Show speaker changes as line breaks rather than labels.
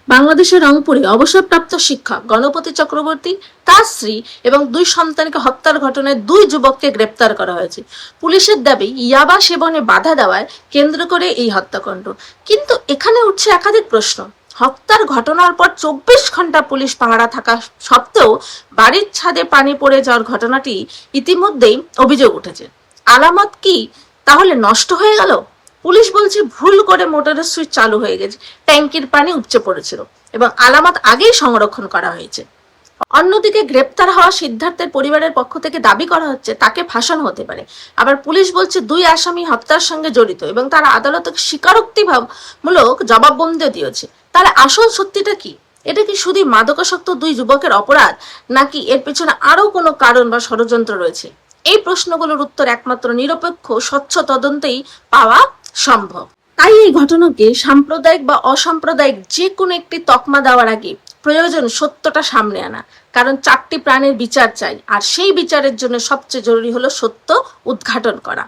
বাংলাদেশের রংপুরে অবসরপ্রাপ্ত শিক্ষক গণপতি চক্রবর্তী, তার স্ত্রী এবং দুই সন্তানকে হত্যার ঘটনায় দুই যুবককে গ্রেপ্তার করা হয়েছে। পুলিশের দাবি ইয়াবা সেবনে বাধা দেওয়ায় কেন্দ্র করে এই হত্যাকাণ্ড। কিন্তু এখানে উঠছে একাধিক প্রশ্ন। হত্যার ঘটনার পর 24 ঘন্টা পুলিশ পাহারা থাকা সত্ত্বেও বাড়ির ছাদে পানি পড়ে যাওয়ার ঘটনাটি ইতিমধ্যেই অভিযোগ উঠেছে। আলামত কি তাহলে নষ্ট হয়ে গেল? পুলিশ বলছে ভুল করে মোটরের সুইচ চালু হয়ে গেছে, ট্যাঙ্কির পানি উপচে পড়েছিল এবং আলামত আগেই সংরক্ষণ করা হয়েছে। অন্যদিকে গ্রেপ্তার হওয়া সিদ্ধার্থের পরিবারের পক্ষ থেকে দাবি করা হচ্ছে তাকে ফাঁসানো হতে পারে। আবার পুলিশ বলছে দুই আসামি হত্যার সঙ্গে জড়িত এবং তারা আদালতে স্বীকারোক্তিমূলক জবাববন্দিও দিয়েছে। তাহলে আসল সত্যিটা কি? এটা কি শুধু মাদকাসক্ত দুই যুবকের অপরাধ, নাকি এর পেছনে আরো কোনো কারণ বা ষড়যন্ত্র রয়েছে? এই প্রশ্নগুলোর উত্তর একমাত্র নিরপেক্ষ স্বচ্ছ তদন্তেই পাওয়া সম্ভব। তাই এই ঘটনাকে সাম্প্রদায়িক বা অসাম্প্রদায়িক যে কোনো একটি তকমা দেওয়ার আগে প্রয়োজন সত্যটা সামনে আনা। কারণ 4টি প্রাণের বিচার চাই, আর সেই বিচারের জন্য সবচেয়ে জরুরি হলো সত্য উদ্ঘাটন করা।